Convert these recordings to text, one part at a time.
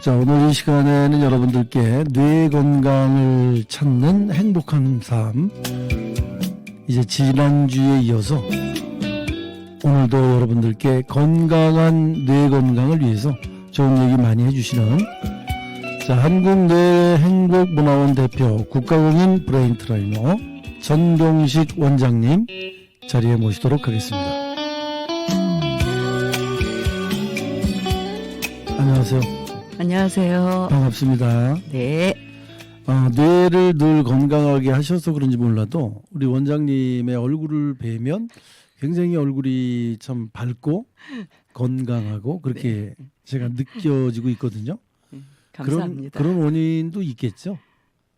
자, 오늘 이 시간에는 여러분들께 뇌 건강을 찾는 행복한 삶, 이제 지난주에 이어서 오늘도 여러분들께 건강한 뇌 건강을 위해서 좋은 얘기 많이 해주시는 자, 한국뇌행복문화원 대표 국가공인 브레인 트레이너 전동식 원장님 자리에 모시도록 하겠습니다. 안녕하세요. 안녕하세요. 반갑습니다. 네. 뇌를 늘 건강하게 하셔서 그런지 몰라도 우리 원장님의 얼굴을 뵈면 굉장히 얼굴이 참 밝고 건강하고 그렇게 네. 제가 느껴지고 있거든요. 감사합니다. 그런 원인도 있겠죠?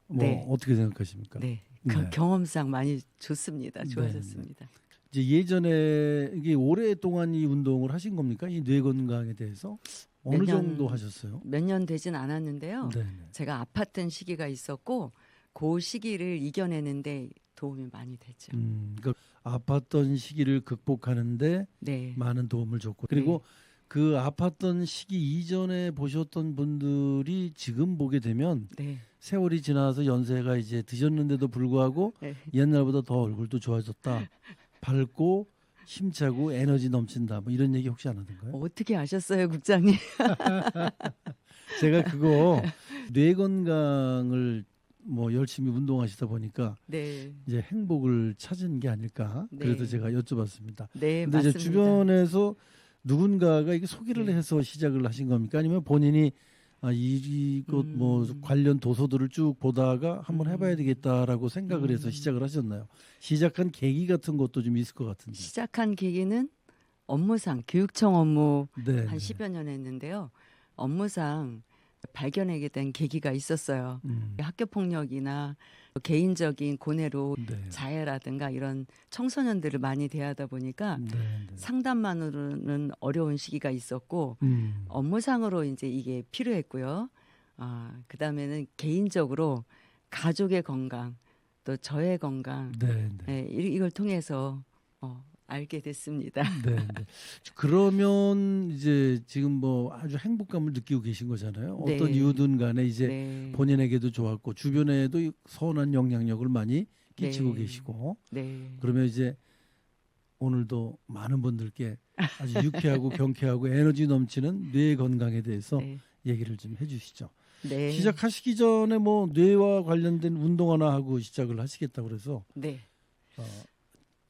뭐 네. 어떻게 생각하십니까? 네. 네. 경험상 많이 좋습니다. 네. 좋아졌습니다. 이제 예전에 이게 오랫동안 이 운동을 하신 겁니까? 이 뇌 건강에 대해서 어느 정도 하셨어요? 몇 년 되진 않았는데요. 네. 제가 아팠던 시기가 있었고 그 시기를 이겨내는데 도움이 많이 됐죠. 그러니까 아팠던 시기를 극복하는데 네. 많은 도움을 줬고 그리고 그 아팠던 시기 이전에 보셨던 분들이 지금 보게 되면 네. 세월이 지나서 연세가 이제 드셨는데도 불구하고 네. 옛날보다 더 얼굴도 좋아졌다. 밝고 힘차고 에너지 넘친다. 뭐 이런 얘기 혹시 안 하던가요? 어떻게 아셨어요, 국장님? 제가 그거 뇌 건강을 뭐 열심히 운동하시다 보니까 네. 이제 행복을 찾은 게 아닐까. 네. 그래서 제가 여쭤봤습니다. 네, 근데 이제 맞습니다. 주변에서 누군가가 이게 소개를 네. 해서 시작을 하신 겁니까? 아니면 본인이 이곳 뭐 관련 도서들을 쭉 보다가 한번 해봐야 되겠다라고 생각을 해서 시작을 하셨나요? 시작한 계기 같은 것도 좀 있을 것 같은데. 시작한 계기는 업무상 교육청 업무 네. 한 10여 년 했는데요. 업무상 발견하게 된 계기가 있었어요. 학교 폭력이나 개인적인 고뇌로 네. 자해라든가 이런 청소년들을 많이 대하다 보니까 네. 네. 상담만으로는 어려운 시기가 있었고 업무상으로 이제 이게 필요했고요. 그다음에는 개인적으로 가족의 건강 또 저의 건강 네. 네. 이걸 통해서 알게 됐습니다. 네, 네. 그러면 이제 지금 뭐 아주 행복감을 느끼고 계신 거잖아요. 네. 어떤 이유든 간에 이제 네. 본인에게도 좋았고 주변에도 선한 영향력을 많이 끼치고 네. 계시고 네. 그러면 이제 오늘도 많은 분들께 아주 유쾌하고 경쾌하고 에너지 넘치는 뇌 건강에 대해서 네. 얘기를 좀 해주시죠. 네. 시작하시기 전에 뭐 뇌와 관련된 운동 하나 하고 시작을 하시겠다고 그래서 네.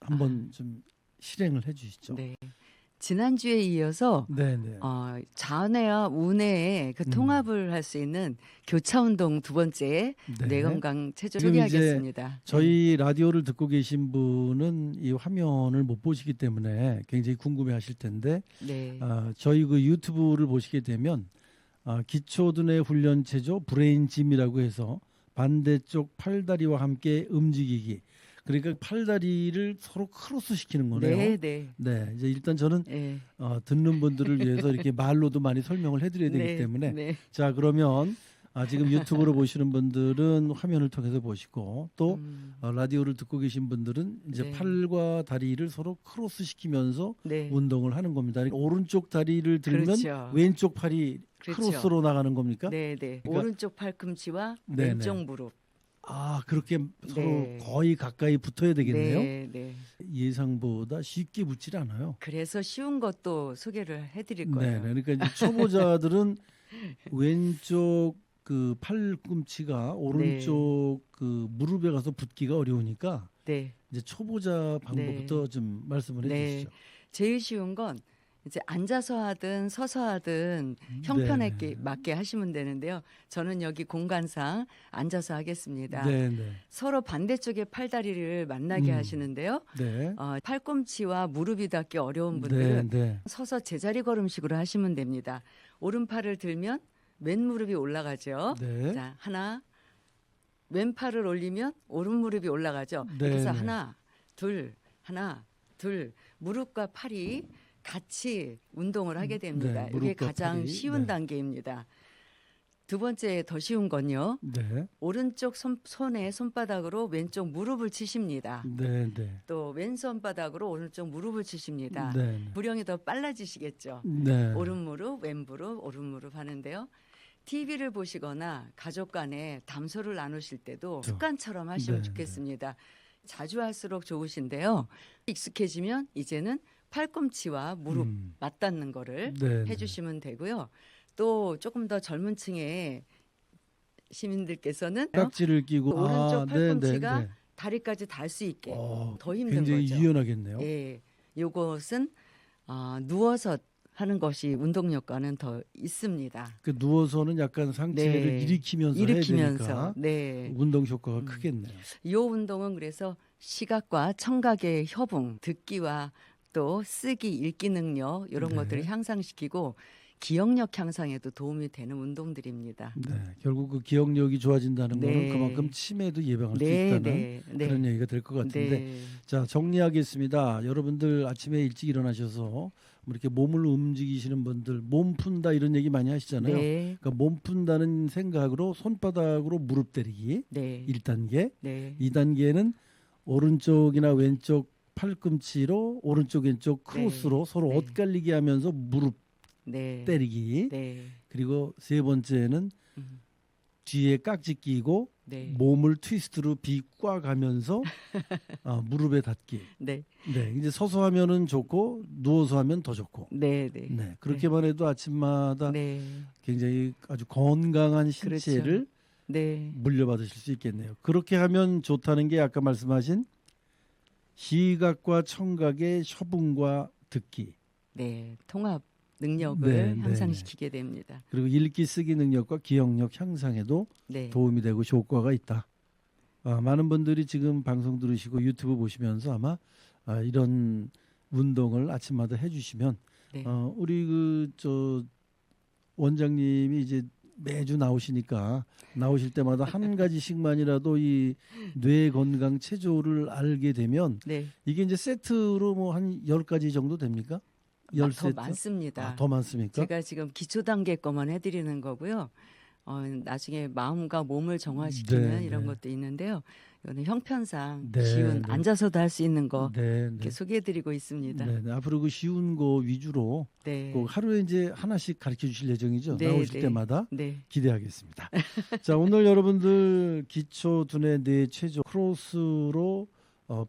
한번 좀 실행을 해주시죠. 네. 지난주에 이어서 네네. 자뇌와 우뇌의 그 통합을 할 수 있는 교차 운동 두 번째 네. 뇌건강 체조 지금 이제 소개하겠습니다. 저희 라디오를 듣고 계신 분은 이 화면을 못 보시기 때문에 굉장히 궁금해하실 텐데 네. 저희 그 유튜브를 보시게 되면 기초둔의 훈련 체조 브레인짐이라고 해서 반대쪽 팔다리와 함께 움직이기. 그러니까 팔다리를 서로 크로스 시키는 거네요. 네, 네. 네, 이제 일단 저는 네. 듣는 분들을 위해서 이렇게 말로도 많이 설명을 해드려야 되기 네, 때문에 네. 자 그러면 지금 유튜브로 보시는 분들은 화면을 통해서 보시고 또 라디오를 듣고 계신 분들은 이제 네. 팔과 다리를 서로 크로스 시키면서 네. 운동을 하는 겁니다. 그러니까 오른쪽 다리를 들면 그렇죠. 왼쪽 팔이 그렇죠. 크로스로 나가는 겁니까? 네, 네. 그러니까 오른쪽 팔꿈치와 네네. 왼쪽 무릎. 그렇게 서로 네. 거의 가까이 붙어야 되겠네요. 네, 네. 예상보다 쉽게 붙질 않아요. 그래서 쉬운 것도 소개를 해드릴 네, 거예요. 그러니까 이제 초보자들은 왼쪽 그 팔꿈치가 오른쪽 그 무릎에 가서 붙기가 어려우니까 네. 이제 초보자 방법부터 좀 말씀을 해주시죠. 제일 쉬운 건 이제 앉아서 하든 서서 하든 형편에 맞게 하시면 되는데요. 저는 여기 공간상 앉아서 하겠습니다. 네, 네, 서로 반대쪽의 팔다리를 만나게 하시는데요. 네, 팔꿈치와 무릎이 닿기 어려운 분들은 네, 네. 서서 제자리 걸음식으로 하시면 됩니다. 오른팔을 들면 왼 무릎이 올라가죠. 네. 자, 하나. 왼팔을 올리면 오른 무릎이 올라가죠. 네, 그래서 네. 하나, 둘. 무릎과 팔이 같이 운동을 하게 됩니다. 네, 이게 무릎과 가장 팔이. 쉬운 네. 단계입니다. 두 번째 더 쉬운 건요. 네, 오른쪽 손에 손바닥으로 왼쪽 무릎을 치십니다. 네, 네. 또 왼손바닥으로 오른쪽 무릎을 치십니다. 네, 구령이 더 빨라지시겠죠. 네. 오른 무릎, 왼 무릎, 오른 무릎 하는데요. TV를 보시거나 가족 간에 담소를 나누실 때도 그렇죠. 습관처럼 하시면 네, 좋겠습니다. 자주 할수록 좋으신데요. 익숙해지면 이제는 팔꿈치와 무릎 맞닿는 거를 네, 네. 해주시면 되고요. 또 조금 더 젊은 층의 시민들께서는 깍지를 끼고 오른쪽 팔꿈치가 네. 다리까지 닿을 수 있게 더 힘든 굉장히 거죠. 유연하겠네요. 예, 요것은 누워서 하는 것이 운동 효과는 더 있습니다. 그 누워서는 약간 상체를 네. 일으키면서 해야 되니까 네. 운동 효과가 크겠네요. 이 운동은 그래서 시각과 청각의 협응, 듣기와 또 쓰기, 읽기 능력 이런 네. 것들을 향상시키고 기억력 향상에도 도움이 되는 운동들입니다. 네, 결국 그 기억력이 좋아진다는 네. 거는 그만큼 치매도 예방할 수 네, 있다는 네, 네. 그런 얘기가 될 것 같은데, 네. 자 정리하겠습니다. 여러분들 아침에 일찍 일어나셔서 뭐 이렇게 몸을 움직이시는 분들 몸 푼다 이런 얘기 많이 하시잖아요. 네. 그러니까 몸 푼다는 생각으로 손바닥으로 무릎 때리기 네. 1단계, 네. 2단계는 오른쪽이나 왼쪽 팔꿈치로 오른쪽 왼쪽 크로스로 서로 네. 엇갈리게 하면서 무릎 네. 때리기. 네. 그리고 세 번째는 음. 뒤에 깍지 끼고 네. 몸을 트위스트로 비꽉 하면서 무릎에 닿기. 네. 네, 이제 서서 하면은 좋고 누워서 하면 더 좋고. 네. 네. 네, 그렇게만 해도 아침마다 네. 굉장히 아주 건강한 신체를 그렇죠. 네. 물려받으실 수 있겠네요. 그렇게 하면 좋다는 게 아까 말씀하신 시각과 청각의 협응과 듣기, 네. 통합 능력을 네, 네, 향상시키게 됩니다. 그리고 읽기 쓰기 능력과 기억력 향상에도 네. 도움이 되고 효과가 있다. 많은 분들이 지금 방송 들으시고 유튜브 보시면서 아마 이런 운동을 아침마다 해주시면 네. 우리 그 저 원장님이 이제 매주 나오실 때마다 한 가지씩만이라도 이 뇌 건강 체조를 알게 되면 네. 이게 이제 세트로 뭐 한 10가지 정도 됩니까? 더 10세트? 많습니다. 더 많습니까? 제가 지금 기초 단계 거만 해드리는 거고요. 나중에 마음과 몸을 정화시키는 네, 이런 네. 것도 있는데요. 이거는 형편상 네, 쉬운 네. 앉아서도 할 수 있는 거 네, 이렇게 네. 소개해드리고 있습니다. 네, 네. 앞으로 그 쉬운 거 위주로 네. 꼭 하루에 이제 하나씩 가르쳐 주실 예정이죠. 네, 나오실 네. 때마다 네. 기대하겠습니다. 자, 오늘 여러분들 기초 두뇌 뇌 체조 크로스로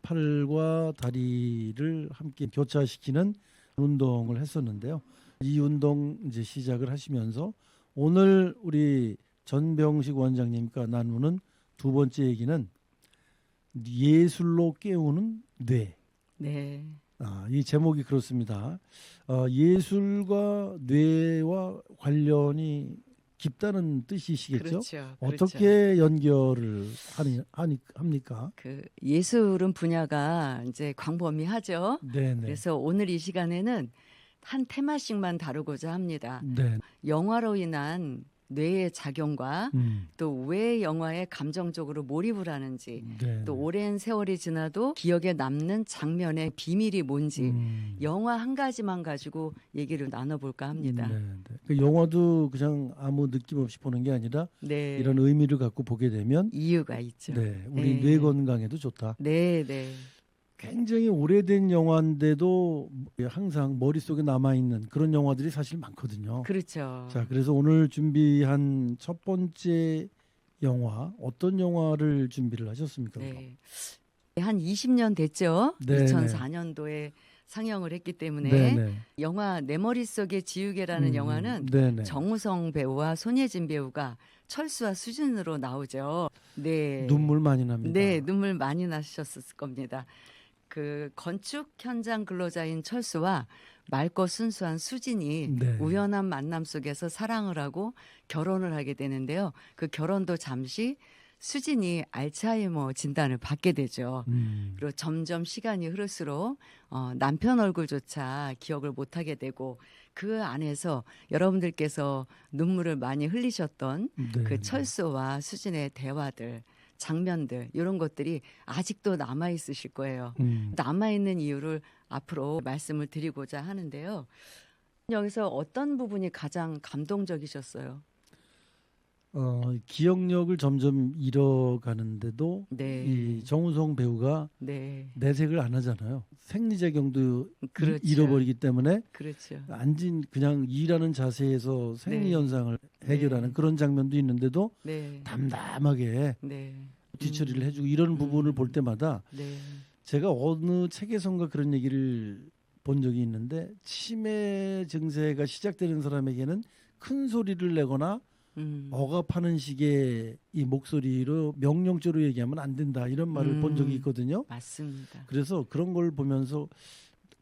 팔과 다리를 함께 교차시키는 운동을 했었는데요. 이 운동 이제 시작을 하시면서 오늘 우리 전병식 원장님과 나누는 두 번째 얘기는 예술로 깨우는 뇌. 네. 이 제목이 그렇습니다. 예술과 뇌와 관련이 깊다는 뜻이시겠죠? 그렇죠. 어떻게 연결을 합니까? 그 예술은 분야가 이제 광범위하죠. 네네. 그래서 오늘 이 시간에는 한 테마씩만 다루고자 합니다. 네. 영화로 인한 뇌의 작용과 음. 또 왜 영화에 감정적으로 몰입을 하는지 네. 또 오랜 세월이 지나도 기억에 남는 장면의 비밀이 뭔지 영화 한 가지만 가지고 얘기를 나눠볼까 합니다. 네, 네. 그 영화도 그냥 아무 느낌 없이 보는 게 아니라 네. 이런 의미를 갖고 보게 되면 이유가 있죠. 네, 우리 네. 뇌 건강에도 좋다. 네, 네. 굉장히 오래된 영화인데도 항상 머릿속에 남아있는 그런 영화들이 사실 많거든요. 그렇죠. 자, 그래서 오늘 준비한 첫 번째 영화 어떤 영화를 준비를 하셨습니까? 네. 한 20년 됐죠. 네, 2004년도에 상영을 했기 때문에 네네. 영화 내 머릿속의 지우개라는 영화는 네네. 정우성 배우와 손예진 배우가 철수와 수진으로 나오죠. 네. 눈물 많이 납니다. 네, 눈물 많이 나셨을 겁니다. 그 건축 현장 근로자인 철수와 맑고 순수한 수진이 네. 우연한 만남 속에서 사랑을 하고 결혼을 하게 되는데요. 그 결혼도 잠시 수진이 알츠하이머 진단을 받게 되죠. 그리고 점점 시간이 흐를수록 남편 얼굴조차 기억을 못하게 되고 그 안에서 여러분들께서 눈물을 많이 흘리셨던 네. 그 철수와 수진의 대화들 장면들 이런 것들이 아직도 남아 있으실 거예요. 남아 있는 이유를 앞으로 말씀을 드리고자 하는데요. 여기서 어떤 부분이 가장 감동적이셨어요? 기억력을 점점 잃어가는데도 네. 이 정우성 배우가 네. 내색을 안 하잖아요. 생리작용도 그렇죠. 잃어버리기 때문에 그렇죠. 앉은 그냥 일하는 자세에서 생리 네. 현상을 해결하는 네. 그런 장면도 있는데도 네. 담담하게 네. 뒤처리를 해주고 이런 부분을 볼 때마다 네. 제가 어느 책에선가 그런 얘기를 본 적이 있는데 치매 증세가 시작되는 사람에게는 큰 소리를 내거나 억압하는 식의 이 목소리로 명령조로 얘기하면 안 된다 이런 말을 본 적이 있거든요. 맞습니다. 그래서 그런 걸 보면서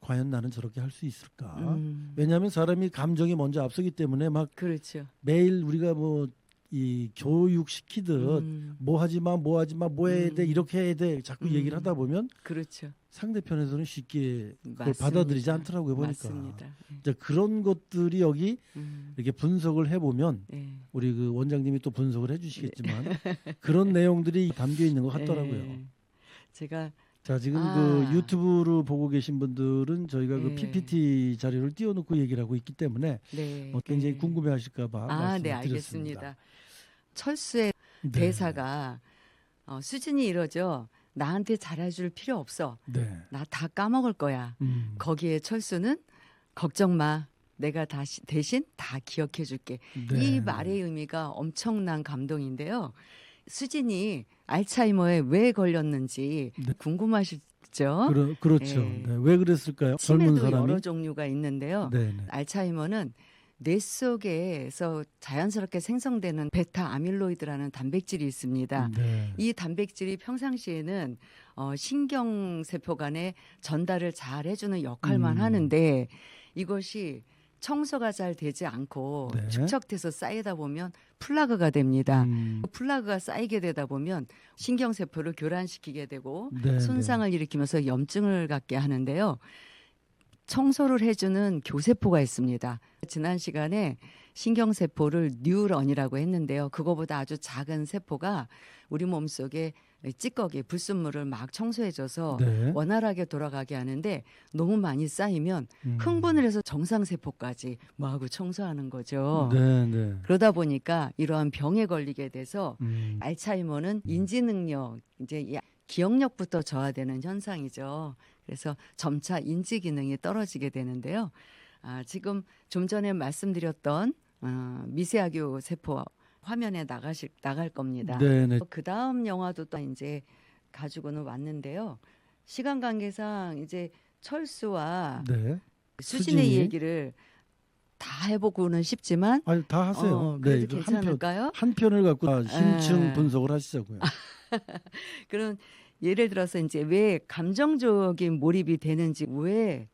과연 나는 저렇게 할 수 있을까? 음. 왜냐하면 사람이 감정이 먼저 앞서기 때문에 막 그렇죠. 매일 우리가 뭐 이 교육 시키듯 뭐 하지 마, 뭐 하지 마, 뭐 해야 돼, 이렇게 해야 돼 자꾸 얘기를 하다 보면 그렇죠. 상대편에서는 쉽게 그걸 맞습니다. 받아들이지 않더라고요 보니까. 맞습니다. 이제 그런 것들이 여기 음. 이렇게 분석을 해보면 네. 우리 그 원장님이 또 분석을 해주시겠지만 그런 내용들이 담겨 있는 것 같더라고요. 네. 제가 자 지금 아. 그 유튜브로 보고 계신 분들은 저희가 그 네. PPT 자료를 띄워놓고 얘기를 하고 있기 때문에 네. 굉장히 네. 궁금해하실까봐 말씀을 네, 드렸습니다. 알겠습니다. 철수의 네. 대사가 수진이 이러죠. 나한테 잘해줄 필요 없어. 네. 나 다 까먹을 거야. 거기에 철수는 걱정 마. 내가 대신 다 기억해 줄게. 네. 이 말의 의미가 엄청난 감동인데요. 수진이 알츠하이머에 왜 걸렸는지 네. 궁금하시죠? 그렇죠. 네. 네. 왜 그랬을까요? 젊은 치매도 사람이. 여러 종류가 있는데요. 네. 네. 알츠하이머는 뇌 속에서 자연스럽게 생성되는 베타 아밀로이드라는 단백질이 있습니다. 네. 이 단백질이 평상시에는 신경세포 간에 전달을 잘 해주는 역할만 하는데 이것이 청소가 잘 되지 않고 네. 축적돼서 쌓이다 보면 플라그가 됩니다. 음. 그 플라그가 쌓이게 되다 보면 신경세포를 교란시키게 되고 네, 손상을 일으키면서 염증을 갖게 하는데요. 청소를 해주는 교세포가 있습니다. 지난 시간에 신경세포를 뉴런이라고 했는데요. 그거보다 아주 작은 세포가 우리 몸속에 찌꺼기, 불순물을 막 청소해줘서 네. 원활하게 돌아가게 하는데 너무 많이 쌓이면 흥분을 해서 정상세포까지 뭐하고 청소하는 거죠. 네. 네. 그러다 보니까 이러한 병에 걸리게 돼서 음. 알츠하이머는 인지능력, 이제 기억력부터 저하되는 현상이죠. 그래서 점차 인지 기능이 떨어지게 되는데요. 지금 좀 전에 말씀드렸던 미세아교 세포 화면에 나갈 겁니다. 네네. 그 다음 영화도 또 이제 가지고는 왔는데요. 시간 관계상 이제 철수와 네. 수진의 수진이? 얘기를 다 해보고는 싶지만 아니 다 하세요. 그래도 이거 괜찮을까요? 한 편을 갖고 심층 에. 분석을 하시자고요. 그런 예를 들어서 이제 왜 감정적인 몰입이 되는지 왜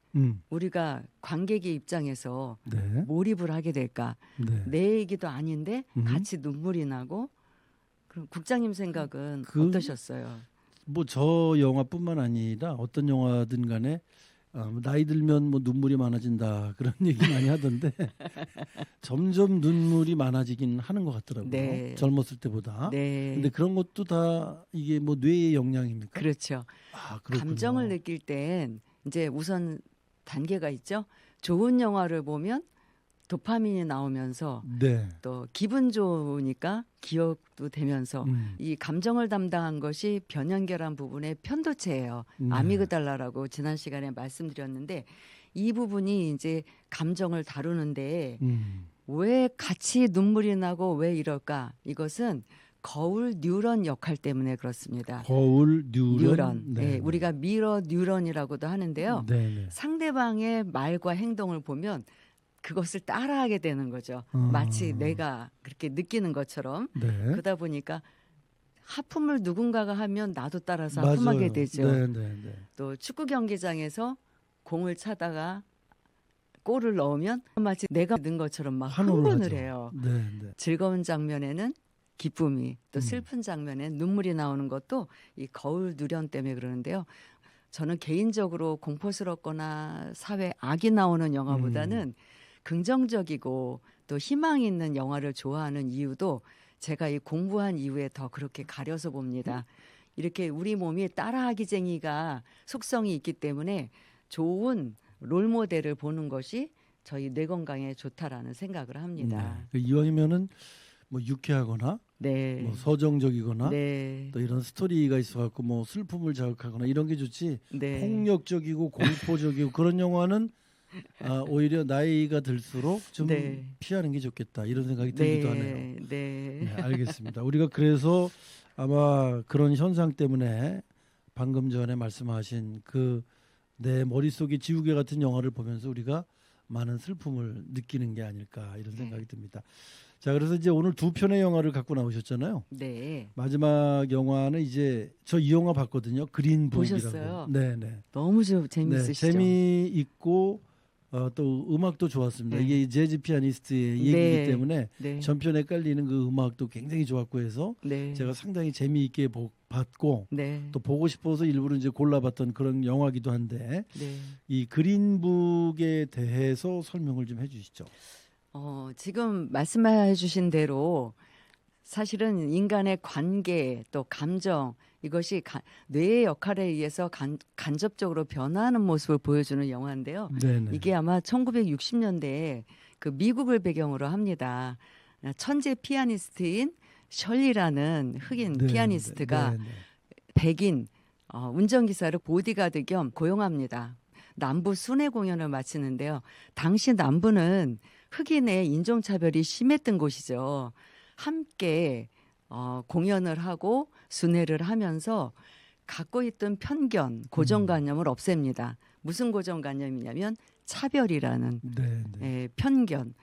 우리가 관객의 입장에서 네. 몰입을 하게 될까? 네. 내 얘기도 아닌데 음. 같이 눈물이 나고 그럼 국장님 생각은 어떠셨어요? 뭐 저 영화뿐만 아니라 어떤 영화든 간에 나이 들면 뭐 눈물이 많아진다 그런 얘기 많이 하던데 점점 눈물이 많아지긴 하는 것 같더라고요. 네. 젊었을 때보다. 네. 근데 그런 것도 다 이게 뭐 뇌의 영향입니까? 그렇죠. 그렇군요. 감정을 느낄 땐 이제 우선 단계가 있죠. 좋은 영화를 보면 도파민이 나오면서 네. 또 기분 좋으니까 기억도 되면서 이 감정을 담당한 것이 변연결한 부분의 편도체예요. 아미그달라라고 지난 시간에 말씀드렸는데 이 부분이 이제 감정을 다루는데 왜 같이 눈물이 나고 왜 이럴까? 이것은 거울 뉴런 역할 때문에 그렇습니다. 거울 뉴런. 네. 우리가 미러 뉴런이라고도 하는데요. 네. 상대방의 말과 행동을 보면 그것을 따라하게 되는 거죠. 마치 내가 그렇게 느끼는 것처럼. 네. 그러다 보니까 하품을 누군가가 하면 나도 따라서 맞아요. 하품하게 되죠. 네. 또 축구 경기장에서 공을 차다가 골을 넣으면 마치 내가 넣은 것처럼 막 흥분을 해요. 네. 즐거운 장면에는 기쁨이, 또 슬픈 장면에 눈물이 나오는 것도 이 거울 누련 때문에 그러는데요. 저는 개인적으로 공포스럽거나 사회 악이 나오는 영화보다는 긍정적이고 또 희망이 있는 영화를 좋아하는 이유도 제가 이 공부한 이후에 더 그렇게 가려서 봅니다. 이렇게 우리 몸이 따라하기쟁이가 속성이 있기 때문에 좋은 롤모델을 보는 것이 저희 뇌 건강에 좋다라는 생각을 합니다. 네. 이왕이면은 뭐 유쾌하거나 네. 뭐 서정적이거나 네. 또 이런 스토리가 있어갖고 뭐 슬픔을 자극하거나 이런 게 좋지 네. 폭력적이고 공포적이고 그런 영화는 오히려 나이가 들수록 좀 네. 피하는 게 좋겠다 이런 생각이 들기도 하네요. 네. 네. 네, 알겠습니다. 우리가 그래서 아마 그런 현상 때문에 방금 전에 말씀하신 그 내 머릿속에 지우개 같은 영화를 보면서 우리가 많은 슬픔을 느끼는 게 아닐까 이런 생각이 듭니다. 자, 그래서 이제 오늘 두 편의 영화를 갖고 나오셨잖아요. 네. 마지막 영화는 이제 저 이 영화 봤거든요. 그린북이라고. 보셨어요? 네, 네. 너무 네, 재밌으시죠? 재미있고 또 음악도 좋았습니다. 네. 이게 재즈 피아니스트의 얘기이기 네. 때문에 네. 전편에 헷갈리는 그 음악도 굉장히 좋았고 해서 네. 제가 상당히 재미있게 봤고 네. 또 보고 싶어서 일부러 이제 골라봤던 그런 영화기도 한데 네. 이 그린북에 대해서 설명을 좀 해주시죠. 지금 말씀해 주신 대로 사실은 인간의 관계 또 감정 이것이 뇌의 역할에 의해서 간접적으로 변화하는 모습을 보여주는 영화인데요. 네네. 이게 아마 1960년대에 그 미국을 배경으로 합니다. 천재 피아니스트인 셜리라는 흑인 네, 피아니스트가 네, 네. 백인 운전기사를 보디가드 겸 고용합니다. 남부 순회 공연을 마치는데요. 당시 남부는 흑인의 인종차별이 심했던 곳이죠. 함께 공연을 하고 순회를 하면서 갖고 있던 편견, 고정관념을 없앱니다. 무슨 고정관념이냐면 차별이라는 네, 네. 편견.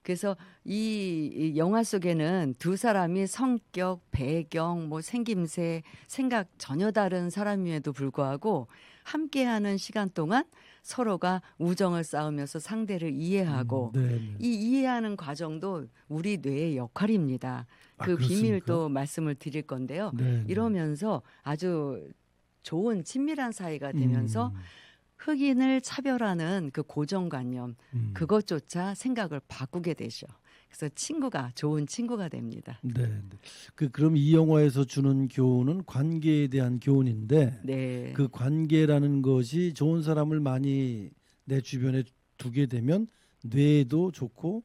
그래서 이 영화 속에는 두 사람이 성격, 배경, 뭐 생김새, 생각 전혀 다른 사람임에도 불구하고 함께하는 시간 동안 서로가 우정을 쌓으면서 상대를 이해하고 네, 네. 이 이해하는 과정도 우리 뇌의 역할입니다. 그 그렇습니까? 비밀도 말씀을 드릴 건데요. 네, 네. 이러면서 아주 좋은 친밀한 사이가 되면서 음, 흑인을 차별하는 그 고정관념 그것조차 생각을 바꾸게 되죠. 그래서 좋은 친구가 됩니다. 네, 네. 그럼 이 영화에서 주는 교훈은 관계에 대한 교훈인데 네. 그 관계라는 것이 좋은 사람을 많이 내 주변에 두게 되면 뇌에도 좋고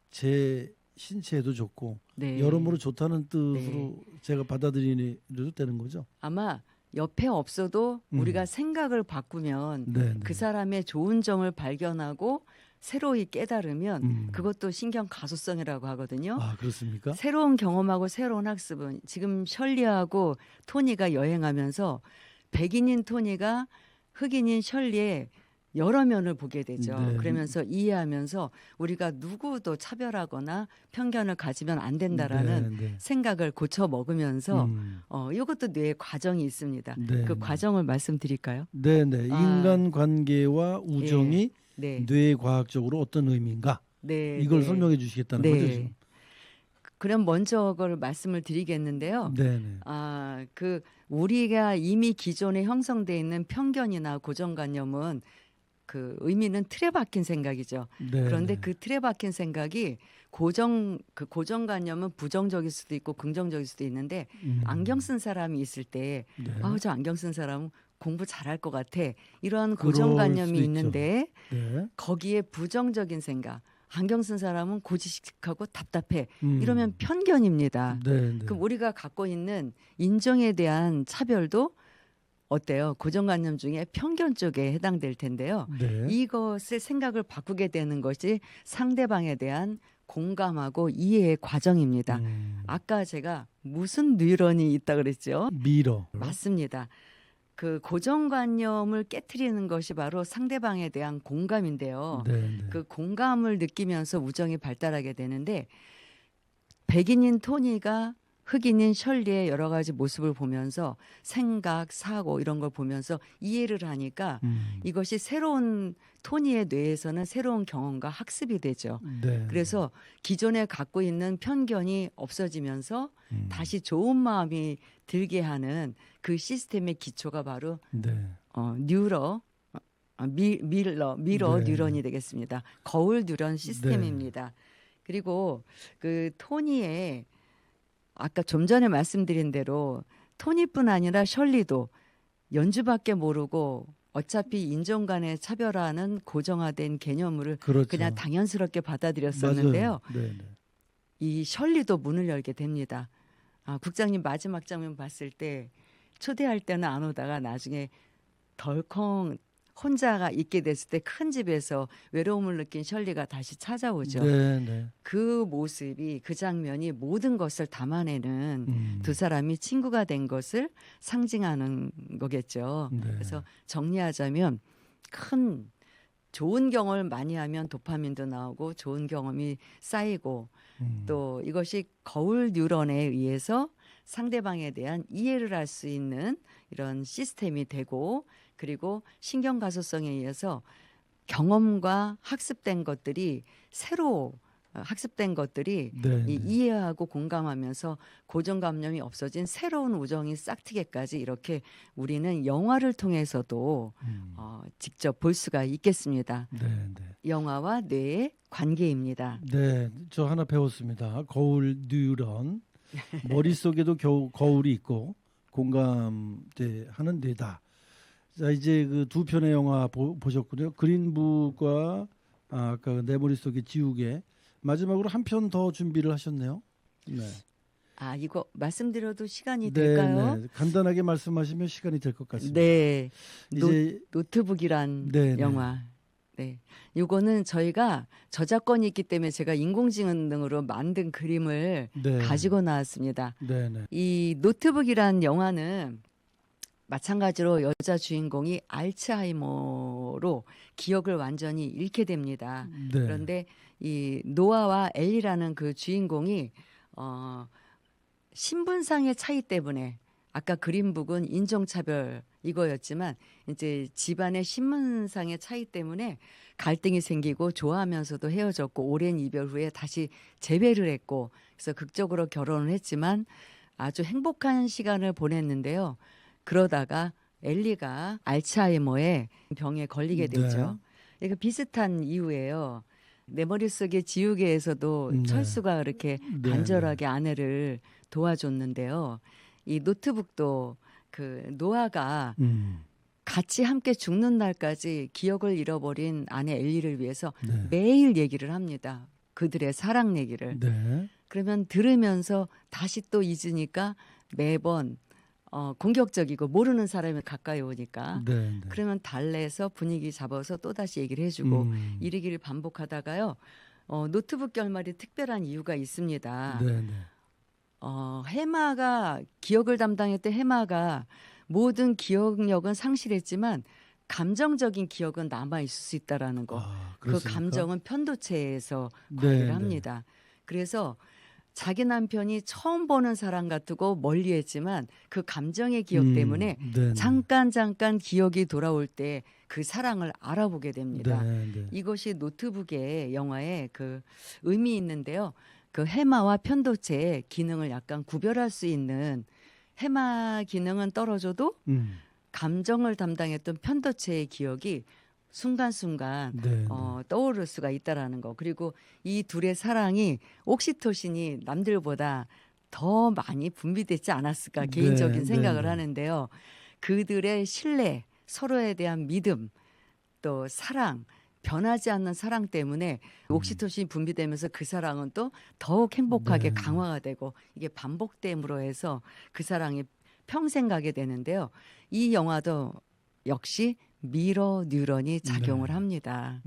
제 신체에도 좋고 네. 여러모로 좋다는 뜻으로 제가 받아들이도 되는 거죠. 아마 옆에 없어도 우리가 생각을 바꾸면 네, 네. 그 사람의 좋은 점을 발견하고 새로이 깨달으면 그것도 신경 가소성이라고 하거든요. 아, 그렇습니까? 새로운 경험하고 새로운 학습은 지금 셜리하고 토니가 여행하면서 백인인 토니가 흑인인 셜리의 여러 면을 보게 되죠. 네. 그러면서 이해하면서 우리가 누구도 차별하거나 편견을 가지면 안 된다라는 네, 네. 생각을 고쳐 먹으면서 이것도 뇌의 과정이 있습니다. 네, 그 네. 과정을 말씀드릴까요? 네, 네. 인간 관계와 우정이 네. 뇌 과학적으로 어떤 의미인가? 네. 이걸 네. 설명해 주시겠다는 네. 거죠, 지금. 그럼 먼저 그걸 말씀을 드리겠는데요. 네, 네. 그 우리가 이미 기존에 형성돼 있는 편견이나 고정관념은 그 의미는 틀에 박힌 생각이죠. 네, 그런데 네. 그 틀에 박힌 생각이 고정관념은 부정적일 수도 있고 긍정적일 수도 있는데 안경 쓴 사람이 있을 때 네. 저 안경 쓴 사람은 공부 잘할 것 같아. 이런 그럴 고정관념이 수도 있는데 네. 거기에 부정적인 생각. 안경 쓴 사람은 고지식하고 답답해. 음. 이러면 편견입니다. 네, 네. 그럼 우리가 갖고 있는 인종에 대한 차별도 어때요? 고정관념 중에 편견 쪽에 해당될 텐데요. 네. 이것의 생각을 바꾸게 되는 것이 상대방에 대한 공감하고 이해의 과정입니다. 아까 제가 무슨 뉴런이 있다 그랬죠? 미러. 맞습니다. 그 고정관념을 깨트리는 것이 바로 상대방에 대한 공감인데요. 네, 네. 그 공감을 느끼면서 우정이 발달하게 되는데 백인인 토니가 흑인인 셜리의 여러 가지 모습을 보면서 생각, 사고 이런 걸 보면서 이해를 하니까 이것이 새로운 토니의 뇌에서는 새로운 경험과 학습이 되죠. 네. 그래서 기존에 갖고 있는 편견이 없어지면서 다시 좋은 마음이 들게 하는 그 시스템의 기초가 바로 네. 미러 네. 뉴런이 되겠습니다. 거울 뉴런 시스템입니다. 그리고 그 토니의 아까 좀 전에 말씀드린 대로 토니뿐 아니라 셜리도 연주밖에 모르고 어차피 인종 간의 차별화는 고정화된 개념을 그렇죠. 그냥 당연스럽게 받아들였었는데요. 맞아요. 네, 네. 이 셜리도 문을 열게 됩니다. 국장님 마지막 장면 봤을 때 초대할 때는 안 오다가 나중에 덜컹 혼자가 있게 됐을 때 큰 집에서 외로움을 느낀 셜리가 다시 찾아오죠. 네, 네. 그 모습이 그 장면이 모든 것을 담아내는 두 사람이 친구가 된 것을 상징하는 거겠죠. 네. 그래서 정리하자면 큰 좋은 경험을 많이 하면 도파민도 나오고 좋은 경험이 쌓이고 또 이것이 거울 뉴런에 의해서 상대방에 대한 이해를 할 수 있는 이런 시스템이 되고 그리고 신경가소성에 의해서 경험과 학습된 것들이 새로 학습된 것들이 네, 네. 이해하고 공감하면서 고정감념이 없어진 새로운 우정이 싹트게까지 이렇게 우리는 영화를 통해서도 직접 볼 수가 있겠습니다. 네, 네. 영화와 뇌의 관계입니다. 네, 저 하나 배웠습니다. 거울 뉴런. 머릿속에도 거울이 있고 공감하는 뇌다. 자, 이제 그 두 편의 영화 보셨군요. 그린북과 아까 내 머릿속의 지우개. 마지막으로 한 편 더 준비를 하셨네요. 네. 이거 말씀드려도 시간이 네, 될까요? 네. 간단하게 말씀하시면 시간이 될 것 같습니다. 네. 이제 노트북이란 네, 영화. 네. 이거는 저희가 저작권이 있기 때문에 제가 인공지능으로 만든 그림을 네. 가지고 나왔습니다. 네, 네. 이 노트북이란 영화는 마찬가지로 여자 주인공이 알츠하이머로 기억을 완전히 잃게 됩니다. 네. 그런데 이 노아와 엘리라는 그 주인공이 신분상의 차이 때문에 아까 그린북은 인종차별 이거였지만 이제 집안의 신분상의 차이 때문에 갈등이 생기고 좋아하면서도 헤어졌고 오랜 이별 후에 다시 재회를 했고 그래서 극적으로 결혼을 했지만 아주 행복한 시간을 보냈는데요. 그러다가 엘리가 알츠하이머의 병에 걸리게 되죠. 이거 비슷한 이유예요. 내 머릿속에 지우개에서도 네. 철수가 그렇게 네, 간절하게 아내를 도와줬는데요. 이 노트북도 그 노아가 같이 함께 죽는 날까지 기억을 잃어버린 아내 엘리를 위해서 네. 매일 얘기를 합니다. 그들의 사랑 얘기를. 네. 그러면 들으면서 다시 또 잊으니까 매번 공격적이고 모르는 사람이 가까이 오니까 네, 네. 그러면 달래서 분위기 잡아서 또다시 얘기를 해주고 이러기를 반복하다가요. 노트북 결말이 특별한 이유가 있습니다. 네, 네. 해마가 기억을 담당했던 해마가 모든 기억력은 상실했지만 감정적인 기억은 남아 있을 수 있다라는 거. 그 그렇습니까? 감정은 편도체에서 네, 관리를 네. 합니다. 그래서 자기 남편이 처음 보는 사람 같고 멀리했지만 그 감정의 기억 때문에 네, 네. 잠깐 기억이 돌아올 때 그 사랑을 알아보게 됩니다. 네, 네. 이것이 노트북의 영화의 그 의미 있는데요. 그 해마와 편도체의 기능을 약간 구별할 수 있는 해마 기능은 떨어져도 감정을 담당했던 편도체의 기억이 순간순간 네, 떠오를 수가 있다라는 거. 그리고 이 둘의 사랑이 옥시토신이 남들보다 더 많이 분비되지 않았을까 네, 개인적인 생각을 네. 하는데요. 그들의 신뢰, 서로에 대한 믿음, 또 사랑, 변하지 않는 사랑 때문에 옥시토신이 분비되면서 그 사랑은 또 더욱 행복하게 네. 강화가 되고 이게 반복됨으로 해서 그 사랑이 평생 가게 되는데요. 이 영화도 역시 미러 뉴런이 작용을 네. 합니다.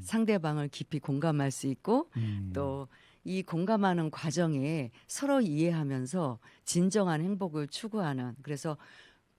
상대방을 깊이 공감할 수 있고 또 이 공감하는 과정에 서로 이해하면서 진정한 행복을 추구하는 그래서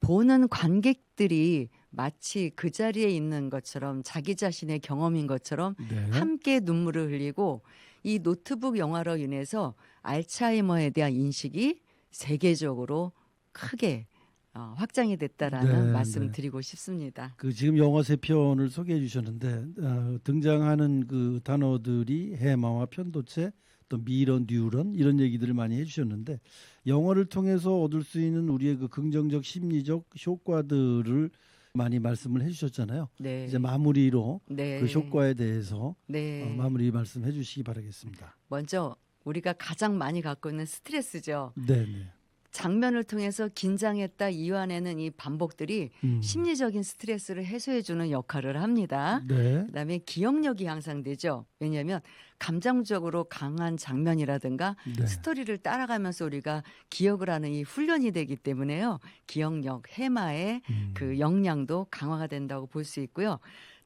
보는 관객들이 마치 그 자리에 있는 것처럼 자기 자신의 경험인 것처럼 네. 함께 눈물을 흘리고 이 노트북 영화로 인해서 알츠하이머에 대한 인식이 세계적으로 크게 확장이 됐다라는 네, 말씀 네. 드리고 싶습니다. 그 지금 영화 세 편을 소개해 주셨는데 등장하는 그 단어들이 해마와 편도체 또 미러 뉴런 이런 얘기들을 많이 해주셨는데 영화를 통해서 얻을 수 있는 우리의 그 긍정적 심리적 효과들을 많이 말씀을 해주셨잖아요. 네. 이제 마무리로 네. 그 효과에 대해서 네. 마무리 말씀해 주시기 바라겠습니다. 먼저 우리가 가장 많이 갖고 있는 스트레스죠. 네, 네. 장면을 통해서 긴장했다 이완해는 이 반복들이 음. 심리적인 스트레스를 해소해주는 역할을 합니다. 네. 그다음에 기억력이 향상되죠. 왜냐하면 감정적으로 강한 장면이라든가 네. 스토리를 따라가면서 우리가 기억을 하는 이 훈련이 되기 때문에요. 기억력, 해마의 그 역량도 강화가 된다고 볼 수 있고요.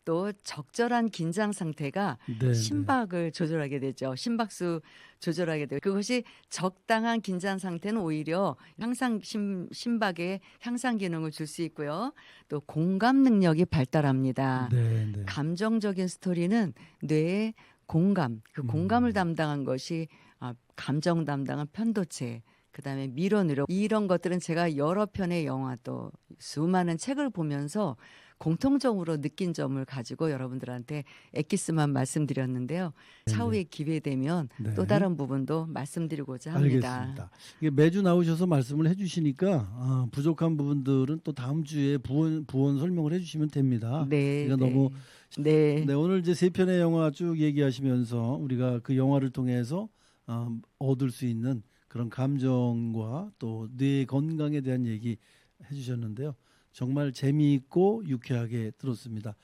또 적절한 긴장 상태가 네, 심박을 조절하게 되죠. 심박수 조절하게 되고 그것이 적당한 긴장 상태는 오히려 심박의 향상 기능을 줄 수 있고요. 또 공감 능력이 발달합니다. 네, 네. 감정적인 스토리는 뇌의 공감, 그 공감을 담당한 것이 감정 담당한 편도체, 그다음에 미로 느력 이런 것들은 제가 여러 편의 영화 또 수많은 책을 보면서 공통적으로 느낀 점을 가지고 여러분들한테 엑기스만 말씀드렸는데요. 차후에 기회 되면 네. 또 다른 부분도 말씀드리고자 합니다. 알겠습니다. 이게 매주 나오셔서 말씀을 해주시니까 부족한 부분들은 또 다음 주에 부원 설명을 해주시면 됩니다. 네, 그러니까 네. 너무 네. 네, 오늘 이제 세 편의 영화 쭉 얘기하시면서 우리가 그 영화를 통해서 얻을 수 있는 그런 감정과 또 뇌 건강에 대한 얘기 해주셨는데요. 정말 재미있고 유쾌하게 들었습니다.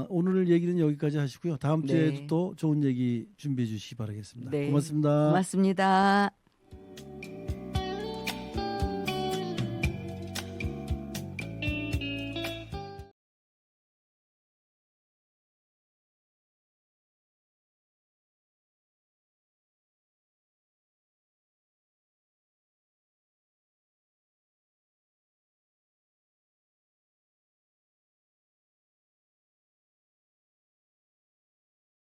오늘 얘기는 여기까지 하시고요. 다음 주에도 네. 또 좋은 얘기 준비해 주시기 바라겠습니다. 네. 고맙습니다. 고맙습니다.